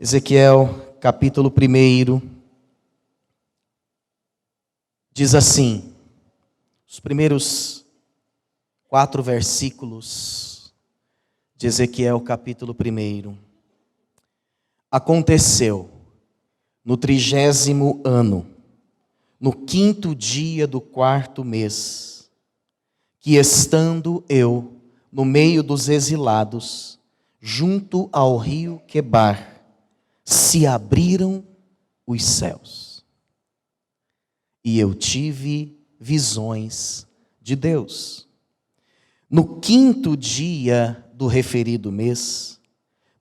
Ezequiel, capítulo 1, diz assim, os primeiros 4 versículos de Ezequiel, capítulo 1. Aconteceu no 30º ano, no 5º dia do 4º mês, que estando eu no meio dos exilados, junto ao rio Quebar, se abriram os céus. E eu tive visões de Deus. No 5º dia do referido mês,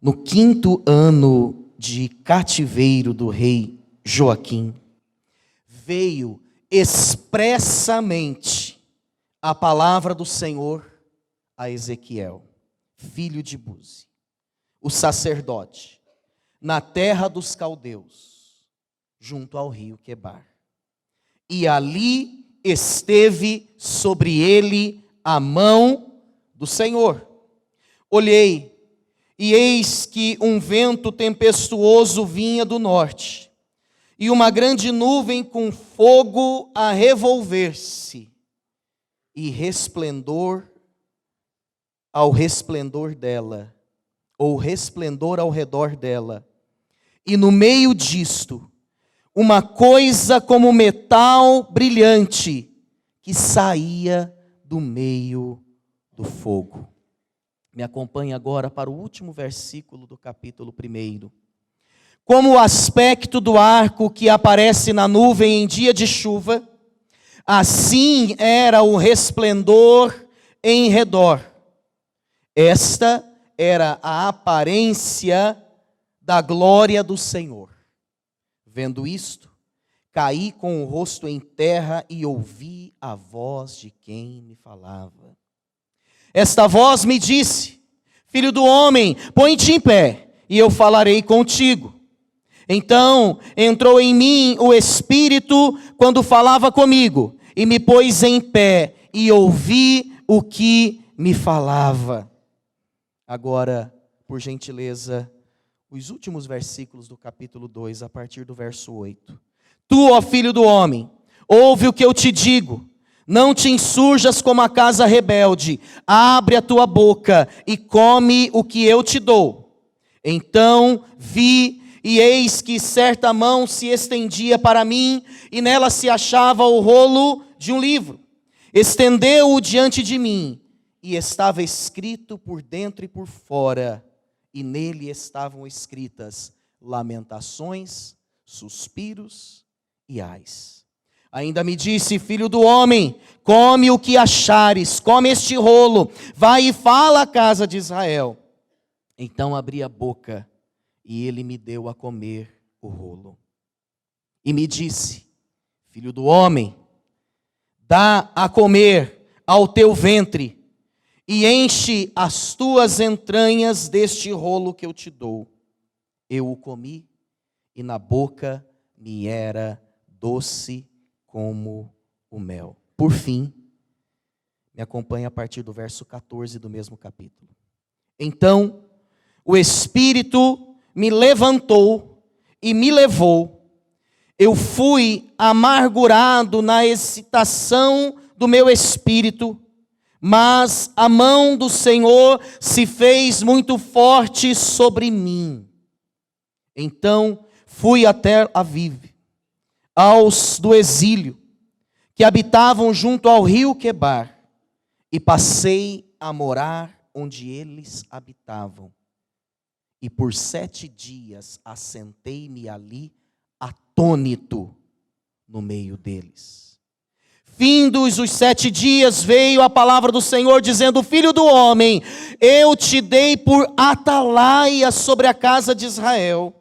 no 5º ano de cativeiro do rei Joaquim, veio expressamente a palavra do Senhor a Ezequiel, filho de Buzi, o sacerdote, na terra dos caldeus, junto ao rio Quebar. E ali esteve sobre ele a mão do Senhor. Olhei, e eis que um vento tempestuoso vinha do norte, e uma grande nuvem com fogo a revolver-se, e resplendor ao resplendor dela, ou resplendor ao redor dela. E no meio disto, uma coisa como metal brilhante, que saía do meio do fogo. Me acompanhe agora para o último versículo do capítulo 1. Como o aspecto do arco que aparece na nuvem em dia de chuva, assim era o resplendor em redor. Esta era a aparência da glória do Senhor. Vendo isto, caí com o rosto em terra e ouvi a voz de quem me falava. Esta voz me disse: Filho do homem, põe-te em pé, e eu falarei contigo. Então entrou em mim o Espírito quando falava comigo, e me pôs em pé, e ouvi o que me falava. Agora, por gentileza, os últimos versículos do capítulo 2, a partir do verso 8. Tu, ó filho do homem, ouve o que eu te digo. Não te insurjas como a casa rebelde. Abre a tua boca e come o que eu te dou. Então vi, e eis que certa mão se estendia para mim, e nela se achava o rolo de um livro. Estendeu-o diante de mim, e estava escrito por dentro e por fora, e nele estavam escritas lamentações, suspiros e ais. Ainda me disse: Filho do homem, come o que achares, come este rolo, vai e fala à casa de Israel. Então abri a boca, e ele me deu a comer o rolo. E me disse: Filho do homem, dá a comer ao teu ventre, e enche as tuas entranhas deste rolo que eu te dou. Eu o comi, e na boca me era doce como o mel. Por fim, me acompanha a partir do verso 14 do mesmo capítulo. Então, o Espírito me levantou e me levou. Eu fui amargurado na excitação do meu espírito, mas a mão do Senhor se fez muito forte sobre mim. Então fui até Aviv, aos do exílio, que habitavam junto ao rio Quebar, e passei a morar onde eles habitavam. E por 7 dias assentei-me ali, atônito, no meio deles. Findos os 7 dias, veio a palavra do Senhor, dizendo: Filho do homem, eu te dei por atalaia sobre a casa de Israel.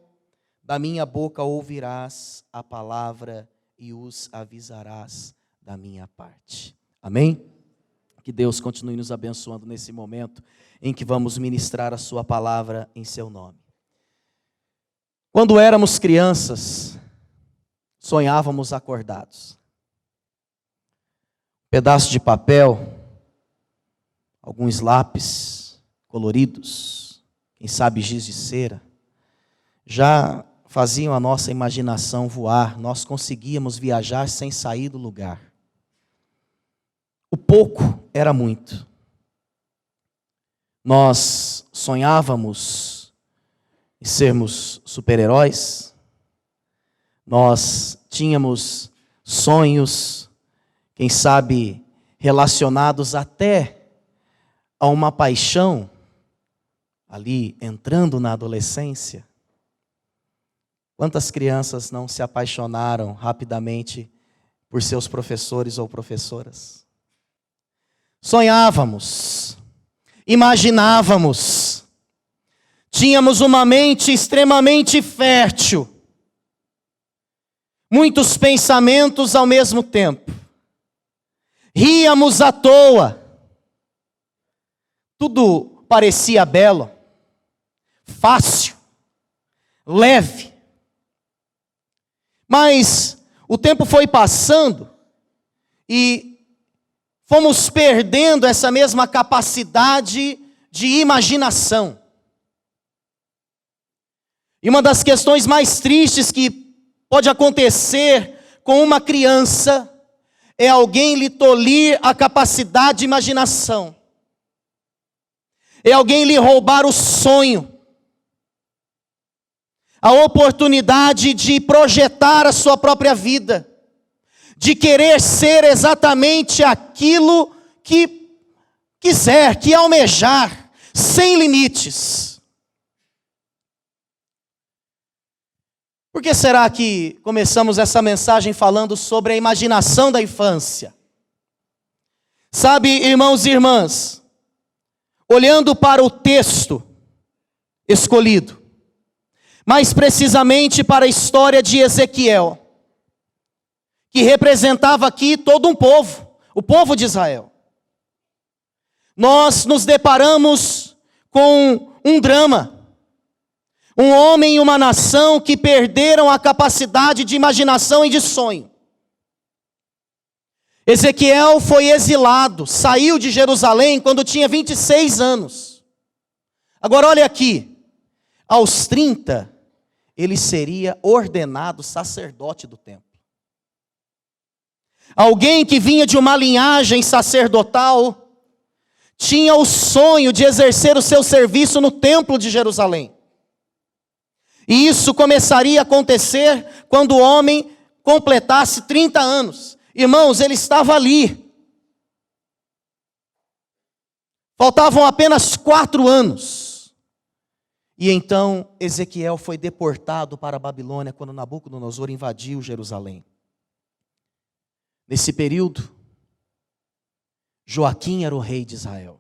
Da minha boca ouvirás a palavra e os avisarás da minha parte. Amém? Que Deus continue nos abençoando nesse momento em que vamos ministrar a sua palavra em seu nome. Quando éramos crianças, sonhávamos acordados. Pedaço de papel, alguns lápis coloridos, quem sabe giz de cera, já faziam a nossa imaginação voar. Nós conseguíamos viajar sem sair do lugar. O pouco era muito. Nós sonhávamos em sermos super-heróis. Nós tínhamos sonhos, quem sabe, relacionados até a uma paixão, ali entrando na adolescência. Quantas crianças não se apaixonaram rapidamente por seus professores ou professoras? Sonhávamos, imaginávamos, tínhamos uma mente extremamente fértil, muitos pensamentos ao mesmo tempo, ríamos à toa, tudo parecia belo, fácil, leve. Mas o tempo foi passando e fomos perdendo essa mesma capacidade de imaginação. E uma das questões mais tristes que pode acontecer com uma criança é alguém lhe tolir a capacidade de imaginação. É alguém lhe roubar o sonho, a oportunidade de projetar a sua própria vida, de querer ser exatamente aquilo que quiser, que almejar, sem limites. Por que será que começamos essa mensagem falando sobre a imaginação da infância? Sabe, irmãos e irmãs, olhando para o texto escolhido, mais precisamente para a história de Ezequiel, que representava aqui todo um povo, o povo de Israel. Nós nos deparamos com um drama, um homem e uma nação que perderam a capacidade de imaginação e de sonho. Ezequiel foi exilado, saiu de Jerusalém quando tinha 26 anos. Agora olha aqui, aos 30, ele seria ordenado sacerdote do templo. Alguém que vinha de uma linhagem sacerdotal, tinha o sonho de exercer o seu serviço no templo de Jerusalém. E isso começaria a acontecer quando o homem completasse 30 anos. Irmãos, ele estava ali. Faltavam apenas 4 anos. E então Ezequiel foi deportado para a Babilônia quando Nabucodonosor invadiu Jerusalém. Nesse período, Joaquim era o rei de Israel.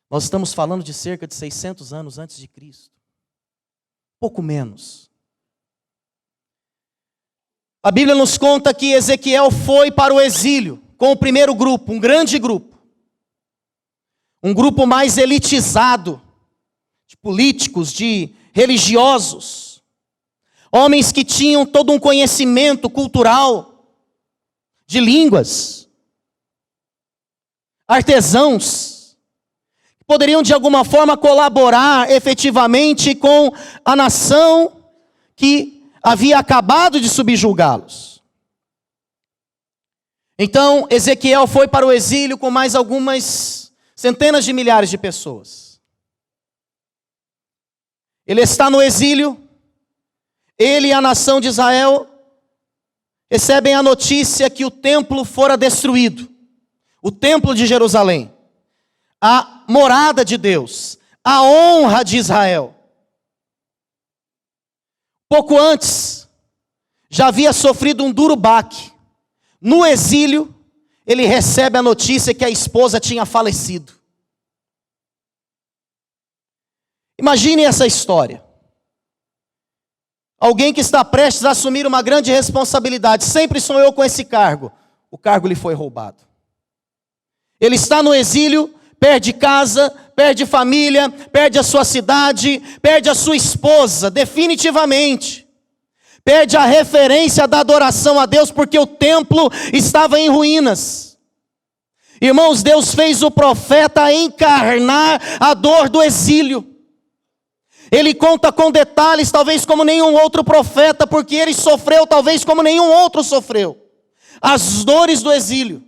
Nós estamos falando de cerca de 600 anos antes de Cristo. Pouco menos. A Bíblia nos conta que Ezequiel foi para o exílio com o primeiro grupo, um grande grupo. Um grupo mais elitizado, de políticos, de religiosos. Homens que tinham todo um conhecimento cultural, de línguas. Artesãos, que poderiam de alguma forma colaborar efetivamente com a nação que havia acabado de subjugá-los. Então, Ezequiel foi para o exílio com mais algumas centenas de milhares de pessoas. Ele está no exílio, ele e a nação de Israel recebem a notícia que o templo fora destruído. O templo de Jerusalém, a morada de Deus, a honra de Israel. Pouco antes, já havia sofrido um duro baque. No exílio, ele recebe a notícia que a esposa tinha falecido. Imagine essa história. Alguém que está prestes a assumir uma grande responsabilidade, sempre sonhou com esse cargo. O cargo lhe foi roubado. Ele está no exílio, perde casa, perde família, perde a sua cidade, perde a sua esposa, definitivamente. Perde a referência da adoração a Deus, porque o templo estava em ruínas. Irmãos, Deus fez o profeta encarnar a dor do exílio. Ele conta com detalhes, talvez como nenhum outro profeta, porque ele sofreu, talvez como nenhum outro sofreu, as dores do exílio.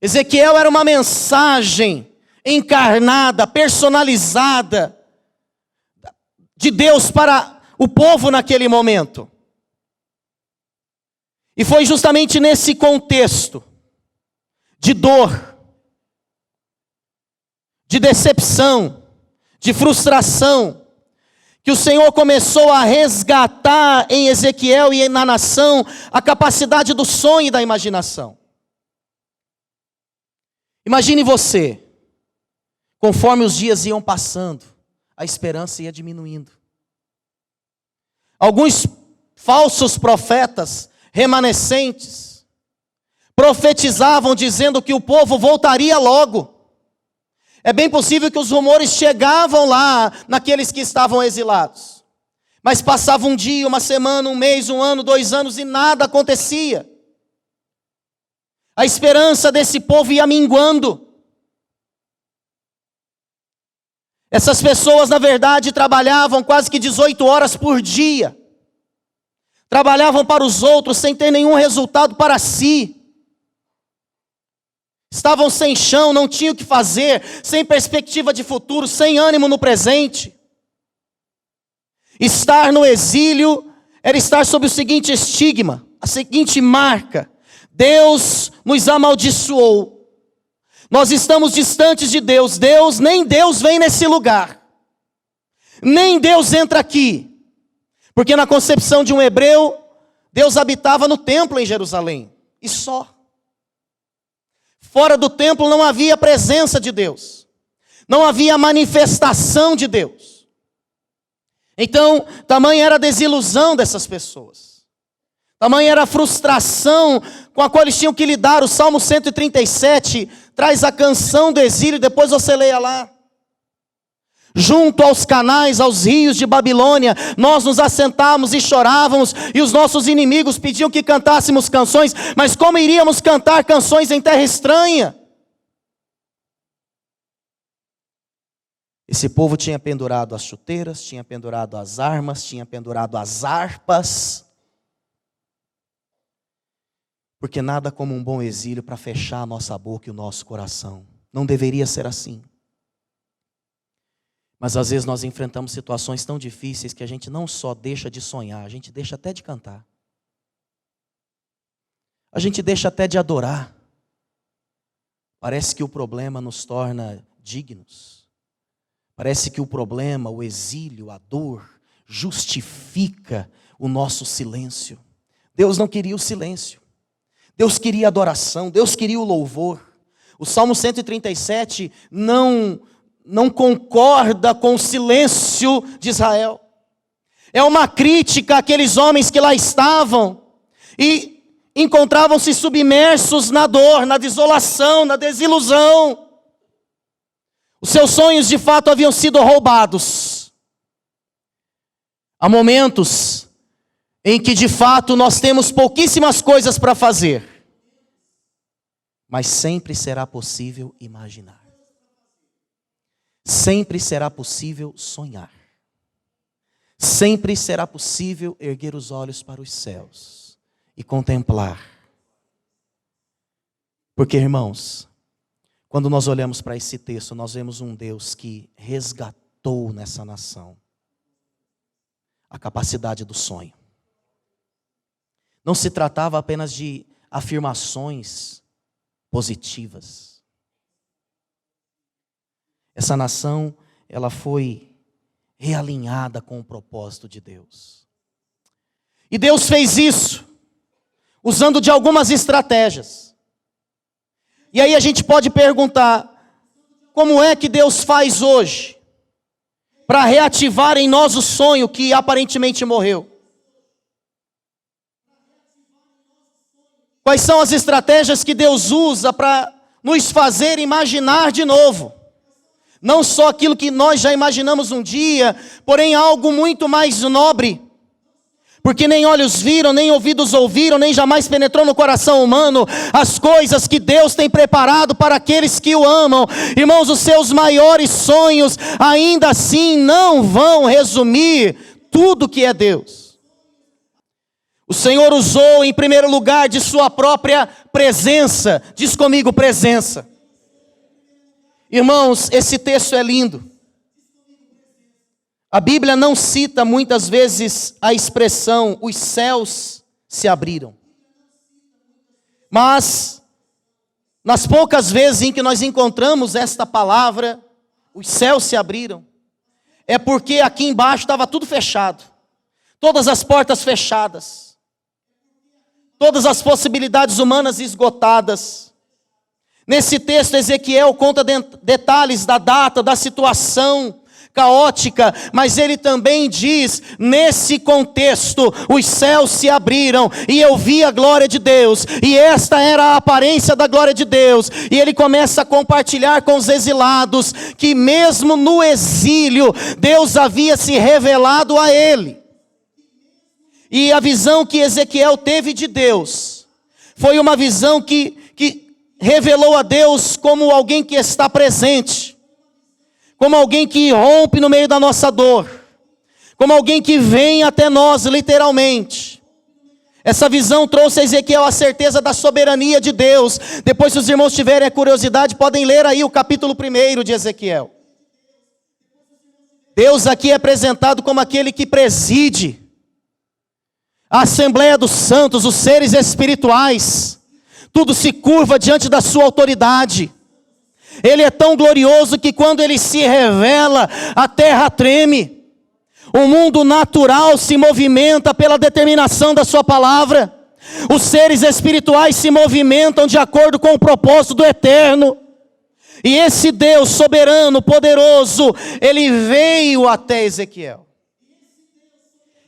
Ezequiel era uma mensagem encarnada, personalizada, de Deus para o povo naquele momento. E foi justamente nesse contexto de dor, de decepção, de frustração, que o Senhor começou a resgatar em Ezequiel e na nação a capacidade do sonho e da imaginação. Imagine você, conforme os dias iam passando, a esperança ia diminuindo. Alguns falsos profetas remanescentes profetizavam dizendo que o povo voltaria logo. É bem possível que os rumores chegavam lá naqueles que estavam exilados. Mas passava um dia, uma semana, um mês, um ano, 2 anos e nada acontecia. A esperança desse povo ia minguando. Essas pessoas, na verdade, trabalhavam quase que 18 horas por dia. Trabalhavam para os outros sem ter nenhum resultado para si. Estavam sem chão, não tinham o que fazer, sem perspectiva de futuro, sem ânimo no presente. Estar no exílio era estar sob o seguinte estigma, a seguinte marca: Deus nos amaldiçoou. Nós estamos distantes de Deus. Nem Deus vem nesse lugar. Nem Deus entra aqui. Porque na concepção de um hebreu, Deus habitava no templo em Jerusalém. E só. Fora do templo não havia presença de Deus. Não havia manifestação de Deus. Então, tamanha era a desilusão dessas pessoas. Tamanha era a frustração com a qual eles tinham que lidar. O Salmo 137 traz a canção do exílio, depois você leia lá. Junto aos canais, aos rios de Babilônia, nós nos assentávamos e chorávamos, e os nossos inimigos pediam que cantássemos canções, mas como iríamos cantar canções em terra estranha? Esse povo tinha pendurado as chuteiras, tinha pendurado as armas, tinha pendurado as harpas, porque nada como um bom exílio para fechar a nossa boca e o nosso coração. Não deveria ser assim. Mas às vezes nós enfrentamos situações tão difíceis que a gente não só deixa de sonhar, a gente deixa até de cantar. A gente deixa até de adorar. Parece que o problema nos torna dignos. Parece que o problema, o exílio, a dor, justifica o nosso silêncio. Deus não queria o silêncio. Deus queria a adoração, Deus queria o louvor. O Salmo 137 não concorda com o silêncio de Israel. É uma crítica àqueles homens que lá estavam e encontravam-se submersos na dor, na desolação, na desilusão. Os seus sonhos de fato haviam sido roubados. Há momentos em que de fato nós temos pouquíssimas coisas para fazer, mas sempre será possível imaginar. Sempre será possível sonhar. Sempre será possível erguer os olhos para os céus e contemplar. Porque, irmãos, quando nós olhamos para esse texto, nós vemos um Deus que resgatou nessa nação a capacidade do sonho. Não se tratava apenas de afirmações positivas. Essa nação, ela foi realinhada com o propósito de Deus. E Deus fez isso, usando de algumas estratégias. E aí a gente pode perguntar, como é que Deus faz hoje para reativar em nós o sonho que aparentemente morreu? Quais são as estratégias que Deus usa para nos fazer imaginar de novo? Não só aquilo que nós já imaginamos um dia, porém algo muito mais nobre. Porque nem olhos viram, nem ouvidos ouviram, nem jamais penetrou no coração humano as coisas que Deus tem preparado para aqueles que o amam. Irmãos, os seus maiores sonhos ainda assim não vão resumir tudo que é Deus. O Senhor usou em primeiro lugar de sua própria presença. Diz comigo, presença. Irmãos, esse texto é lindo. A Bíblia não cita muitas vezes a expressão, os céus se abriram. Mas, nas poucas vezes em que nós encontramos esta palavra, os céus se abriram, é porque aqui embaixo estava tudo fechado. Todas as portas fechadas. Todas as possibilidades humanas esgotadas. Nesse texto, Ezequiel conta detalhes da data, da situação caótica, mas ele também diz, nesse contexto, os céus se abriram, e eu vi a glória de Deus, e esta era a aparência da glória de Deus, e ele começa a compartilhar com os exilados, que mesmo no exílio, Deus havia se revelado a ele, e a visão que Ezequiel teve de Deus, foi uma visão que revelou a Deus como alguém que está presente, como alguém que rompe no meio da nossa dor, como alguém que vem até nós literalmente. Essa visão trouxe a Ezequiel a certeza da soberania de Deus. Depois, se os irmãos tiverem a curiosidade, podem ler aí o capítulo 1 de Ezequiel. Deus aqui é apresentado como aquele que preside a Assembleia dos Santos, os seres espirituais. Tudo se curva diante da sua autoridade. Ele é tão glorioso que quando ele se revela, a terra treme. O mundo natural se movimenta pela determinação da sua palavra. Os seres espirituais se movimentam de acordo com o propósito do eterno. E esse Deus soberano, poderoso, ele veio até Ezequiel.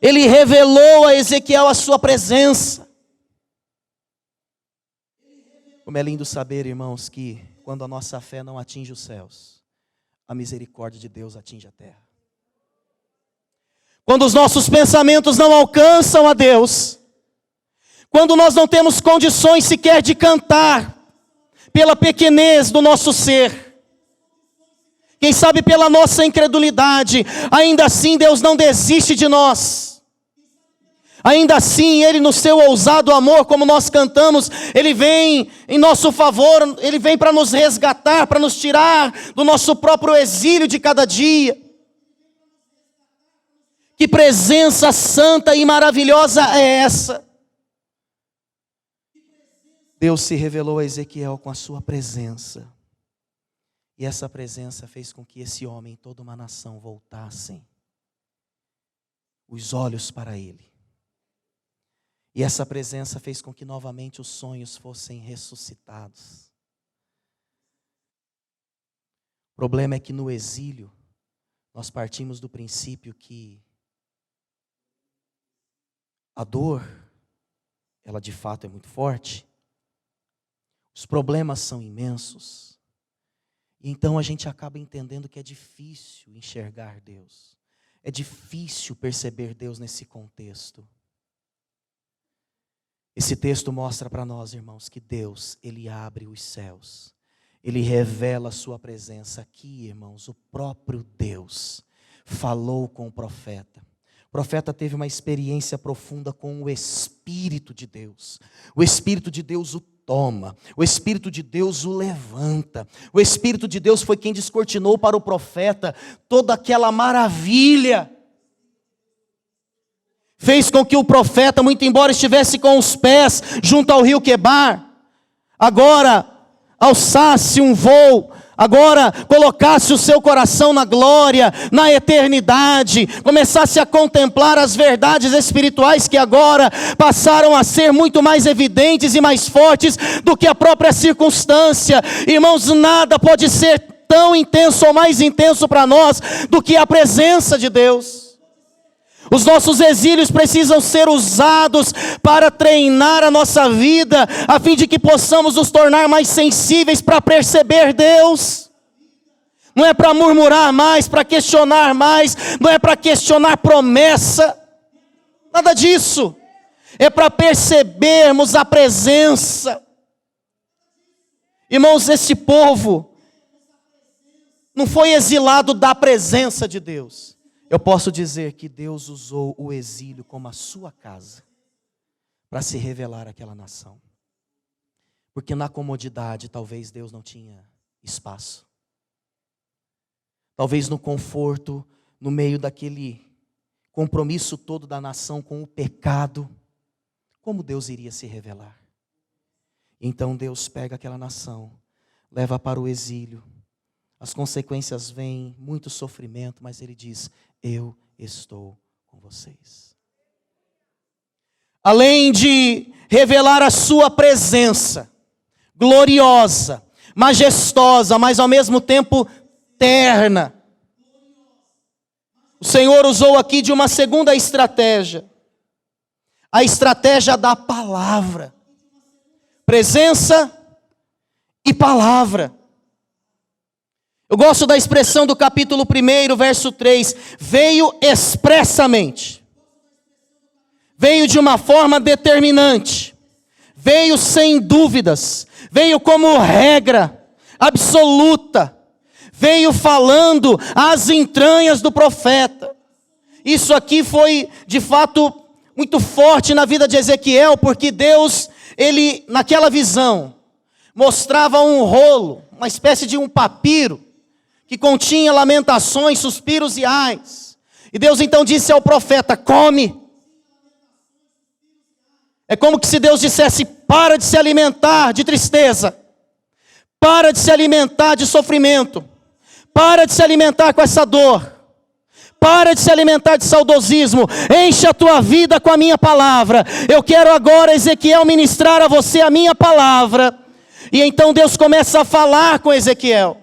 Ele revelou a Ezequiel a sua presença. Como é lindo saber, irmãos, que quando a nossa fé não atinge os céus, a misericórdia de Deus atinge a terra. Quando os nossos pensamentos não alcançam a Deus, quando nós não temos condições sequer de cantar, pela pequenez do nosso ser, quem sabe pela nossa incredulidade, ainda assim Deus não desiste de nós. Ainda assim, Ele no seu ousado amor, como nós cantamos, Ele vem em nosso favor, Ele vem para nos resgatar, para nos tirar do nosso próprio exílio de cada dia. Que presença santa e maravilhosa é essa? Deus se revelou a Ezequiel com a sua presença. E essa presença fez com que esse homem e toda uma nação voltassem os olhos para Ele. E essa presença fez com que novamente os sonhos fossem ressuscitados. O problema é que no exílio, nós partimos do princípio que a dor, ela de fato é muito forte. Os problemas são imensos. E então a gente acaba entendendo que é difícil enxergar Deus. É difícil perceber Deus nesse contexto. Esse texto mostra para nós, irmãos, que Deus, Ele abre os céus. Ele revela a sua presença aqui, irmãos. O próprio Deus falou com o profeta. O profeta teve uma experiência profunda com o Espírito de Deus. O Espírito de Deus o toma. O Espírito de Deus o levanta. O Espírito de Deus foi quem descortinou para o profeta toda aquela maravilha. Fez com que o profeta, muito embora estivesse com os pés junto ao rio Quebar, agora alçasse um voo, agora colocasse o seu coração na glória, na eternidade, começasse a contemplar as verdades espirituais que agora passaram a ser muito mais evidentes e mais fortes do que a própria circunstância. Irmãos, nada pode ser tão intenso ou mais intenso para nós do que a presença de Deus. Os nossos exílios precisam ser usados para treinar a nossa vida, a fim de que possamos nos tornar mais sensíveis para perceber Deus. Não é para murmurar mais, para questionar mais, não é para questionar promessa. Nada disso. É para percebermos a presença. Irmãos, esse povo não foi exilado da presença de Deus. Eu posso dizer que Deus usou o exílio como a sua casa para se revelar àquela nação. Porque na comodidade talvez Deus não tinha espaço. Talvez no conforto, no meio daquele compromisso todo da nação com o pecado, como Deus iria se revelar? Então Deus pega aquela nação, leva para o exílio. As consequências vêm, muito sofrimento, mas Ele diz: eu estou com vocês. Além de revelar a sua presença, gloriosa, majestosa, mas ao mesmo tempo terna, o Senhor usou aqui de uma segunda estratégia. A estratégia da palavra. Presença e palavra. Eu gosto da expressão do capítulo 1, verso 3. Veio expressamente. Veio de uma forma determinante. Veio sem dúvidas. Veio como regra absoluta. Veio falando às entranhas do profeta. Isso aqui foi, de fato, muito forte na vida de Ezequiel, porque Deus, Ele, naquela visão, mostrava um rolo, uma espécie de um papiro, que continha lamentações, suspiros e ais. E Deus então disse ao profeta: come. É como que se Deus dissesse: para de se alimentar de tristeza, para de se alimentar de sofrimento, para de se alimentar com essa dor, para de se alimentar de saudosismo, enche a tua vida com a minha palavra. Eu quero agora, Ezequiel, ministrar a você a minha palavra. E então Deus começa a falar com Ezequiel.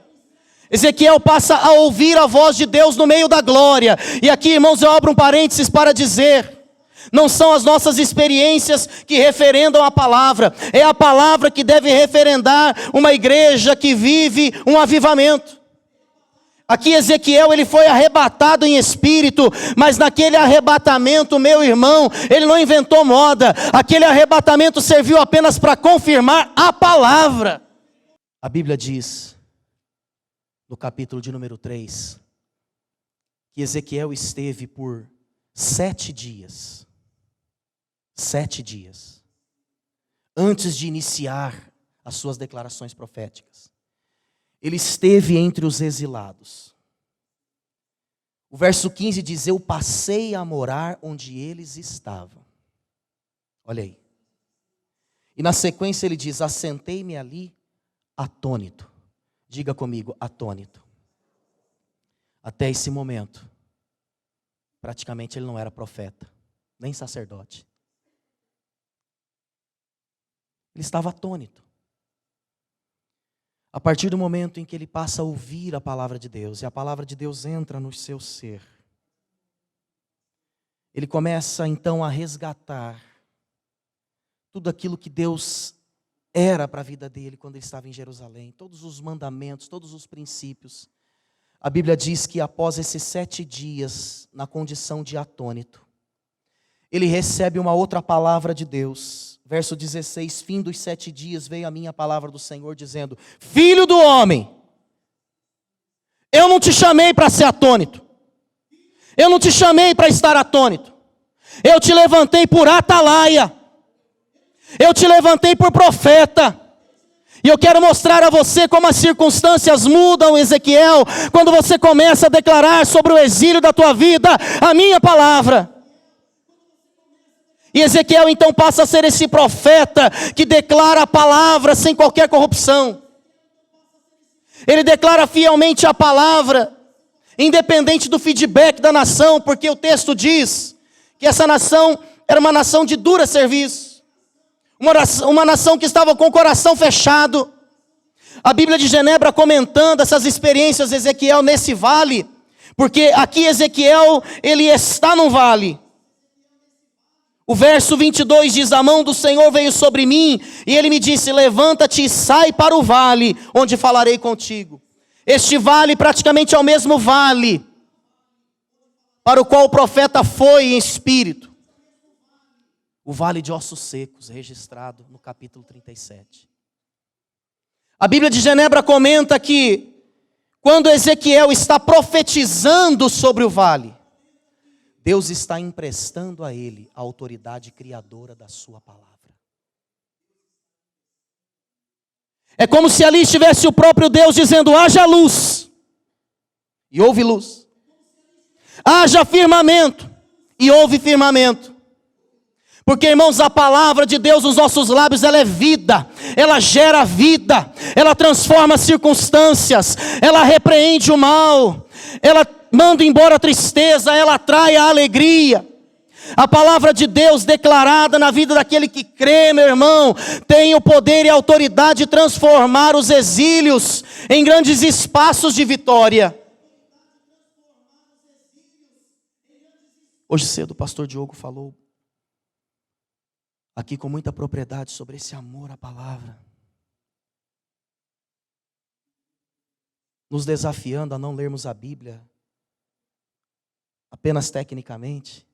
Ezequiel passa a ouvir a voz de Deus no meio da glória. E aqui, irmãos, eu abro um parênteses para dizer: não são as nossas experiências que referendam a palavra, é a palavra que deve referendar uma igreja que vive um avivamento. Aqui Ezequiel, ele foi arrebatado em espírito, mas naquele arrebatamento, meu irmão, ele não inventou moda. Aquele arrebatamento serviu apenas para confirmar a palavra. A Bíblia diz, no capítulo de número 3, que Ezequiel esteve por 7 dias, antes de iniciar as suas declarações proféticas. Ele esteve entre os exilados. O verso 15 diz: eu passei a morar onde eles estavam. Olha aí. E na sequência ele diz: assentei-me ali atônito. Diga comigo, atônito. Até esse momento, praticamente ele não era profeta, nem sacerdote. Ele estava atônito. A partir do momento em que ele passa a ouvir a palavra de Deus, e a palavra de Deus entra no seu ser, ele começa então a resgatar tudo aquilo que Deus era para a vida dele quando ele estava em Jerusalém, todos os mandamentos, todos os princípios. A Bíblia diz que após esses 7 dias, na condição de atônito, ele recebe uma outra palavra de Deus. Verso 16, fim dos 7 dias veio a minha palavra do Senhor dizendo: filho do homem, eu não te chamei para ser atônito, eu não te chamei para estar atônito, eu te levantei por atalaia, eu te levantei por profeta, e eu quero mostrar a você como as circunstâncias mudam, Ezequiel, quando você começa a declarar sobre o exílio da tua vida a minha palavra. E Ezequiel então passa a ser esse profeta que declara a palavra sem qualquer corrupção. Ele declara fielmente a palavra, independente do feedback da nação, porque o texto diz que essa nação era uma nação de dura serviço. Uma nação que estava com o coração fechado. A Bíblia de Genebra comentando essas experiências de Ezequiel nesse vale, porque aqui Ezequiel, ele está num vale. O verso 22 diz: a mão do Senhor veio sobre mim, e ele me disse: levanta-te e sai para o vale, onde falarei contigo. Este vale praticamente é o mesmo vale para o qual o profeta foi em espírito. O vale de ossos secos, registrado no capítulo 37. A Bíblia de Genebra comenta que, quando Ezequiel está profetizando sobre o vale, Deus está emprestando a ele a autoridade criadora da sua palavra. É como se ali estivesse o próprio Deus dizendo: haja luz, e houve luz. Haja firmamento, e houve firmamento. Porque, irmãos, a palavra de Deus nos nossos lábios, ela é vida, ela gera vida, ela transforma circunstâncias, ela repreende o mal, ela manda embora a tristeza, ela atrai a alegria. A palavra de Deus declarada na vida daquele que crê, meu irmão, tem o poder e a autoridade de transformar os exílios em grandes espaços de vitória. Hoje cedo o pastor Diogo falou aqui com muita propriedade sobre esse amor à palavra, nos desafiando a não lermos a Bíblia apenas tecnicamente,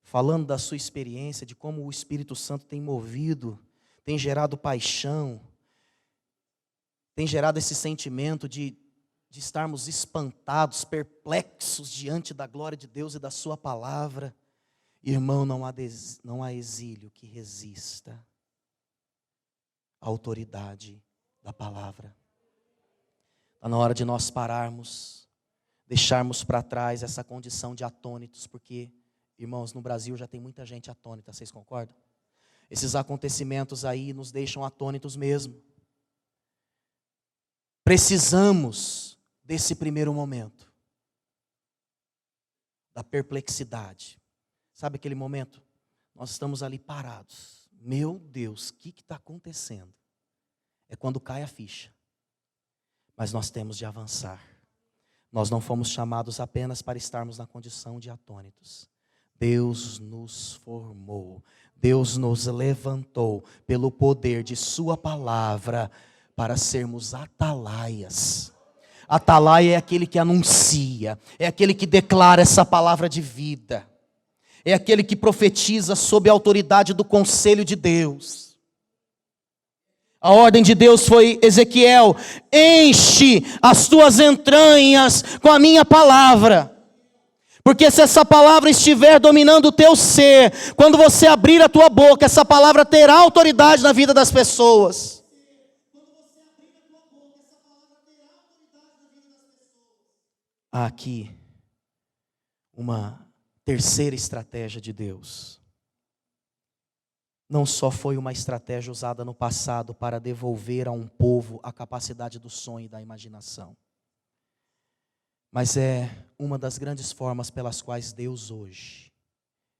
falando da sua experiência, de como o Espírito Santo tem movido, tem gerado paixão, tem gerado esse sentimento de estarmos espantados, perplexos diante da glória de Deus e da sua palavra. Irmão, não há exílio que resista à autoridade da palavra. Está na hora de nós pararmos, deixarmos para trás essa condição de atônitos, porque, irmãos, no Brasil já tem muita gente atônita, vocês concordam? Esses acontecimentos aí nos deixam atônitos mesmo. Precisamos desse primeiro momento, da perplexidade. Sabe aquele momento? Nós estamos ali parados. Meu Deus, o que está acontecendo? É quando cai a ficha. Mas nós temos de avançar. Nós não fomos chamados apenas para estarmos na condição de atônitos. Deus nos formou. Deus nos levantou pelo poder de sua palavra para sermos atalaias. Atalaia é aquele que anuncia, é aquele que declara essa palavra de vida. É aquele que profetiza sob a autoridade do conselho de Deus. A ordem de Deus foi: Ezequiel, enche as tuas entranhas com a minha palavra. Porque se essa palavra estiver dominando o teu ser, quando você abrir a tua boca, essa palavra terá autoridade na vida das pessoas. Há aqui uma terceira estratégia de Deus. Não só foi uma estratégia usada no passado para devolver a um povo a capacidade do sonho e da imaginação, mas é uma das grandes formas pelas quais Deus hoje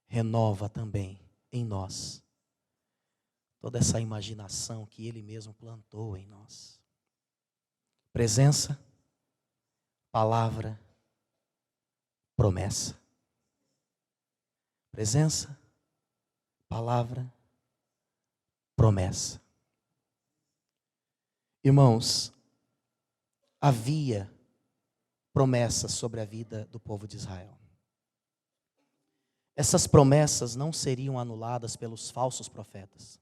renova também em nós toda essa imaginação que Ele mesmo plantou em nós. Presença, palavra, promessa. Presença, palavra, promessa. Irmãos, havia promessas sobre a vida do povo de Israel. Essas promessas não seriam anuladas pelos falsos profetas.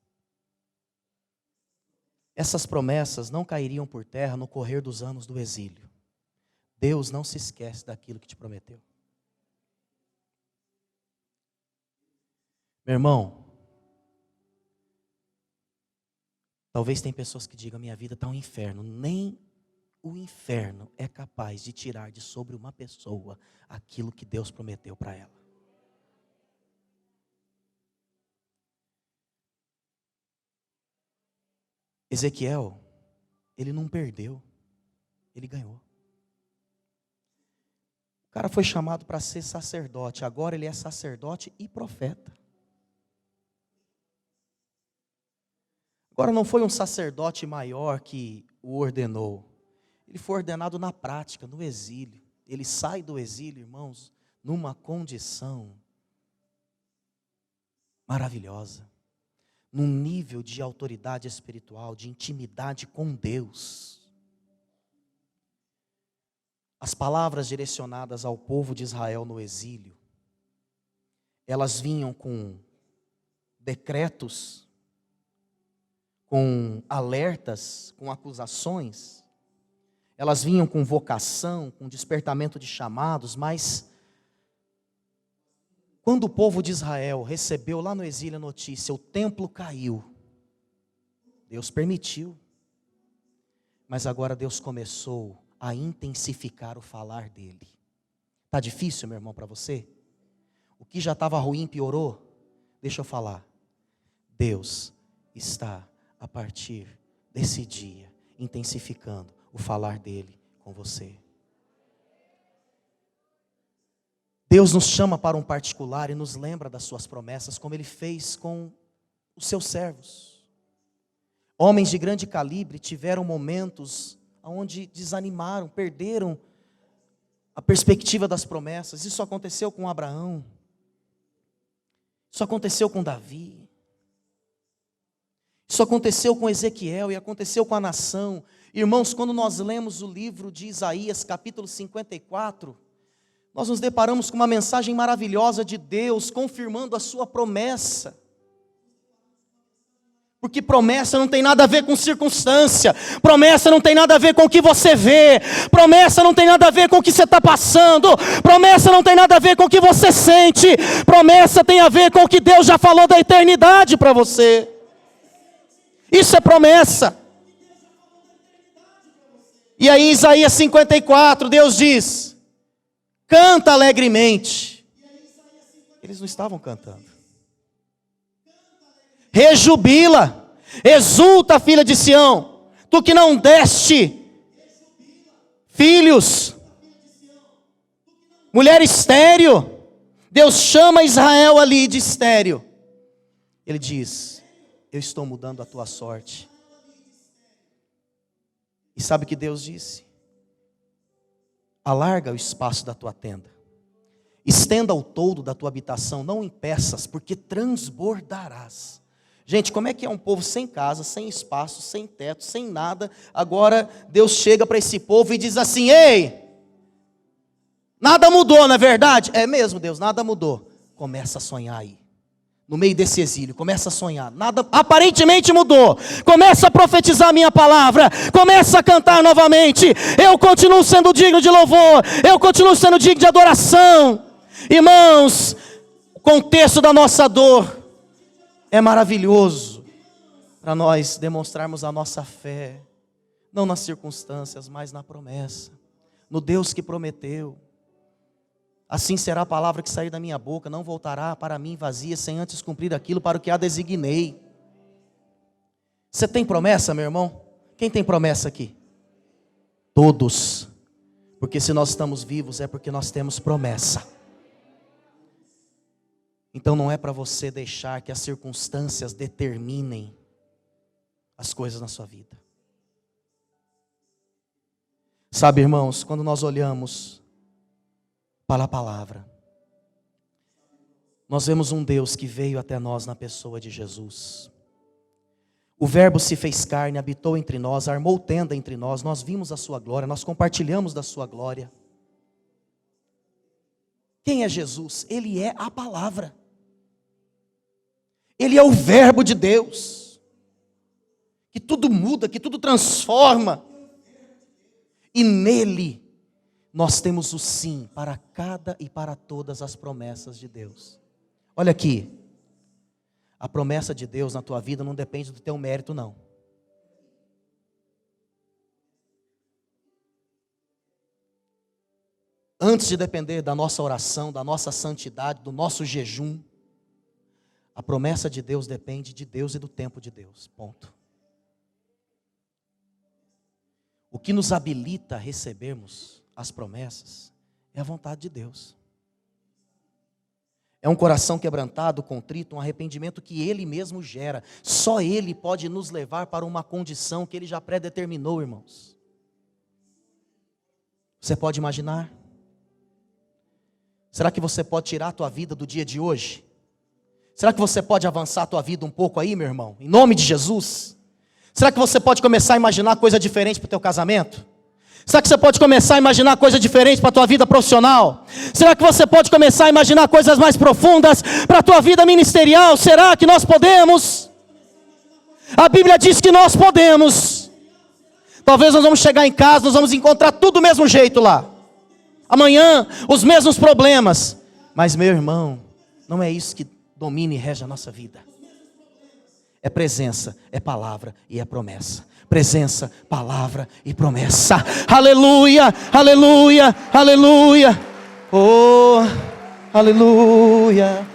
Essas promessas não cairiam por terra no correr dos anos do exílio. Deus não se esquece daquilo que te prometeu. Meu irmão, talvez tem pessoas que digam: minha vida está um inferno. Nem o inferno é capaz de tirar de sobre uma pessoa aquilo que Deus prometeu para ela. Ezequiel, ele não perdeu, ele ganhou. O cara foi chamado para ser sacerdote, agora ele é sacerdote e profeta. Agora não foi um sacerdote maior que o ordenou. Ele foi ordenado na prática, no exílio. Ele sai do exílio, irmãos, numa condição maravilhosa. Num nível de autoridade espiritual, de intimidade com Deus. As palavras direcionadas ao povo de Israel no exílio, elas vinham com decretos, com alertas, com acusações. Elas vinham com vocação, com despertamento de chamados, mas quando o povo de Israel recebeu lá no exílio a notícia, o templo caiu, Deus permitiu, mas agora Deus começou a intensificar o falar dele. Está difícil, meu irmão, para você? O que já estava ruim piorou? Deixa eu falar. Deus está, a partir desse dia, intensificando o falar dele com você. Deus nos chama para um particular e nos lembra das suas promessas, como Ele fez com os seus servos. Homens de grande calibre tiveram momentos onde desanimaram, perderam a perspectiva das promessas. Isso aconteceu com Abraão. Isso aconteceu com Davi. Isso aconteceu com Ezequiel e aconteceu com a nação. Irmãos, quando nós lemos o livro de Isaías, capítulo 54, nós nos deparamos com uma mensagem maravilhosa de Deus, confirmando a sua promessa. Porque promessa não tem nada a ver com circunstância, promessa não tem nada a ver com o que você vê, promessa não tem nada a ver com o que você está passando, promessa não tem nada a ver com o que você sente, promessa tem a ver com o que Deus já falou da eternidade para você. Isso é promessa. E aí em Isaías 54, Deus diz: canta alegremente. Eles não estavam cantando. Rejubila, exulta, filha de Sião, tu que não deste filhos, mulher estéril. Deus chama Israel ali de estéril. Ele diz: eu estou mudando a tua sorte. E sabe o que Deus disse? Alarga o espaço da tua tenda, estenda o toldo da tua habitação, não em peças, porque transbordarás. Gente, como é que é um povo sem casa, sem espaço, sem teto, sem nada? Agora Deus chega para esse povo e diz assim: ei, nada mudou, não é verdade? É mesmo, Deus, nada mudou. Começa a sonhar aí, no meio desse exílio, começa a sonhar. Nada aparentemente mudou. Começa a profetizar a minha palavra, começa a cantar novamente. Eu continuo sendo digno de louvor, eu continuo sendo digno de adoração. Irmãos, o contexto da nossa dor é maravilhoso para nós demonstrarmos a nossa fé, não nas circunstâncias, mas na promessa, no Deus que prometeu. Assim será a palavra que sair da minha boca, não voltará para mim vazia, sem antes cumprir aquilo para o que a designei. Você tem promessa, meu irmão? Quem tem promessa aqui? Todos. Porque se nós estamos vivos é porque nós temos promessa. Então não é para você deixar que as circunstâncias determinem as coisas na sua vida. Sabe, irmãos, quando nós olhamos para a palavra, nós vemos um Deus que veio até nós na pessoa de Jesus. O Verbo se fez carne, habitou entre nós, armou tenda entre nós, nós vimos a sua glória, nós compartilhamos da sua glória. Quem é Jesus? Ele é a palavra. Ele é o Verbo de Deus, que tudo muda, que tudo transforma. E nele nós temos o sim para cada e para todas as promessas de Deus. Olha aqui, a promessa de Deus na tua vida não depende do teu mérito, não. Antes de depender da nossa oração, da nossa santidade, do nosso jejum, a promessa de Deus depende de Deus e do tempo de Deus, ponto. O que nos habilita a recebermos as promessas é a vontade de Deus. É um coração quebrantado, contrito, um arrependimento que Ele mesmo gera. Só Ele pode nos levar para uma condição que Ele já predeterminou, irmãos. Você pode imaginar? Será que você pode tirar a tua vida do dia de hoje? Será que você pode avançar a tua vida um pouco aí, meu irmão? Em nome de Jesus. Será que você pode começar a imaginar coisa diferente para o teu casamento? Será que você pode começar a imaginar coisas diferentes para a tua vida profissional? Será que você pode começar a imaginar coisas mais profundas para a tua vida ministerial? Será que nós podemos? A Bíblia diz que nós podemos. Talvez nós vamos chegar em casa, nós vamos encontrar tudo do mesmo jeito lá. Amanhã, os mesmos problemas. Mas, meu irmão, não é isso que domina e rege a nossa vida. É presença, é palavra e é promessa. Presença, palavra e promessa. Aleluia, aleluia, aleluia. Oh, aleluia.